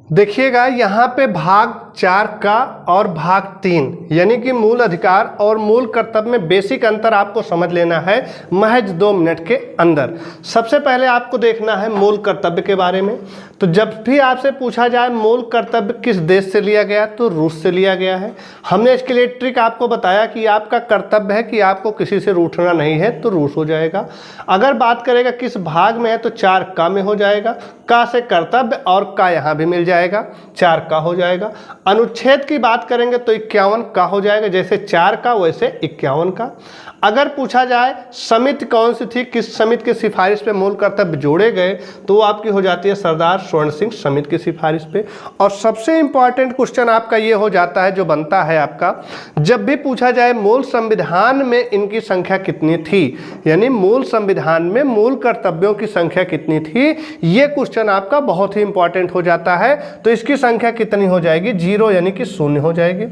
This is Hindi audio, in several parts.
देखिएगा यहाँ पे भाग 4 का और भाग 3 यानी कि मूल अधिकार और मूल कर्तव्य में बेसिक अंतर आपको समझ लेना है महज 2 मिनट के अंदर। सबसे पहले आपको देखना है मूल कर्तव्य के बारे में। तो जब भी आपसे पूछा जाए मूल कर्तव्य किस देश से लिया गया, तो रूस से लिया गया है। हमने इसके लिए ट्रिक आपको बताया कि आपका कर्तव्य है कि आपको किसी से रूठना नहीं है, तो रूस हो जाएगा। अगर बात करेगा किस भाग में है, तो 4 का में हो जाएगा। का से कर्तव्य और का यहाँ भी मिल जाएगा, 4 का हो जाएगा। अनुच्छेद की बात करेंगे तो 51 का हो जाएगा, जैसे 4 का वैसे 51 का। अगर पूछा जाए समिति कौन सी थी, किस समिति की सिफारिश पे मूल कर्तव्य जोड़े गए, तो वो आपकी हो जाती है सरदार स्वर्ण सिंह समिति की सिफारिश पे। और सबसे इंपॉर्टेंट क्वेश्चन आपका ये हो जाता है जो बनता है आपका, जब भी पूछा जाए मूल संविधान में इनकी संख्या कितनी थी, यानी मूल संविधान में मूल कर्तव्यों की संख्या कितनी थी, ये क्वेश्चन आपका बहुत ही इंपॉर्टेंट हो जाता है। तो इसकी संख्या कितनी हो जाएगी, 0 यानी कि 0 हो जाएगी।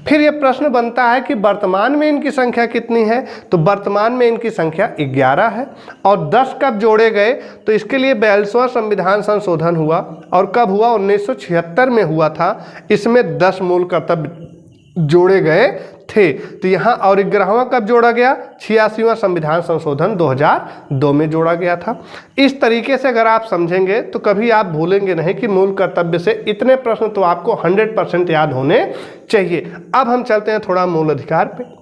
फिर ये प्रश्न बनता है कि वर्तमान में इनकी संख्या कितनी है, तो वर्तमान में इनकी संख्या 11 है। और 10 कब जोड़े गए, तो इसके लिए 42वां संविधान संशोधन हुआ, और कब हुआ, 1976 में हुआ था। इसमें 10 मूल कर्तव्य जोड़े गए थे। तो यहाँ और 11वां कब जोड़ा गया, 86वां संविधान संशोधन 2002 में जोड़ा गया था। इस तरीके से अगर आप समझेंगे तो कभी आप भूलेंगे नहीं कि मूल कर्तव्य से इतने प्रश्न तो आपको 100% याद होने चाहिए। अब हम चलते हैं थोड़ा मूल अधिकार पे।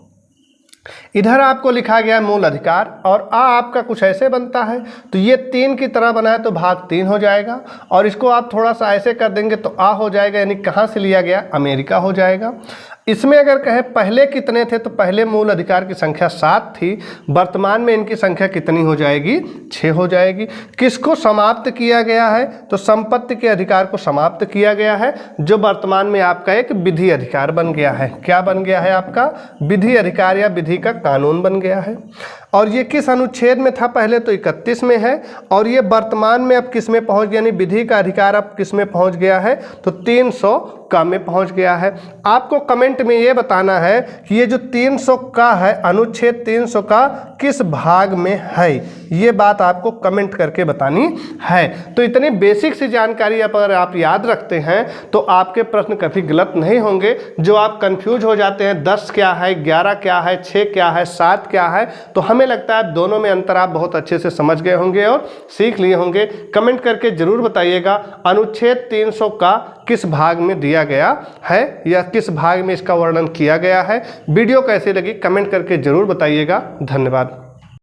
इधर आपको लिखा गया है मूल अधिकार, और आ आपका कुछ ऐसे बनता है, तो ये 3 की तरह बना है तो भाग 3 हो जाएगा। और इसको आप थोड़ा सा ऐसे कर देंगे तो आ हो जाएगा, यानी कहाँ से लिया गया, अमेरिका हो जाएगा। इसमें अगर कहें पहले कितने थे, तो पहले मूल अधिकार की संख्या 7 थी, वर्तमान में इनकी संख्या कितनी हो जाएगी, 6 हो जाएगी। किसको समाप्त किया गया है, तो संपत्ति के अधिकार को समाप्त किया गया है, जो वर्तमान में आपका एक विधि अधिकार बन गया है। क्या बन गया है आपका, विधि अधिकार या विधि का कानून बन गया है। और ये किस अनुच्छेद में था, पहले तो 31 में है, और ये वर्तमान में अब किस में पहुंच गया, यानी विधि का अधिकार अब किस में पहुंच गया है, तो 300 का में पहुंच गया है। आपको कमेंट में ये बताना है कि ये जो 300 का है, अनुच्छेद 300 का किस भाग में है, ये बात आपको कमेंट करके बतानी है। तो इतनी बेसिक सी जानकारी अगर आप याद रखते हैं तो आपके प्रश्न कभी गलत नहीं होंगे। जो आप कंफ्यूज हो जाते हैं 10 क्या है, 11 क्या है, 6 क्या है, 7 क्या है, तो हमें लगता है दोनों में अंतर आप बहुत अच्छे से समझ गए होंगे और सीख लिए होंगे। कमेंट करके जरूर बताइएगा अनुच्छेद 300 का किस भाग में दिया गया है या किस भाग में इसका वर्णन किया गया है। वीडियो कैसी लगी कमेंट करके जरूर बताइएगा। धन्यवाद।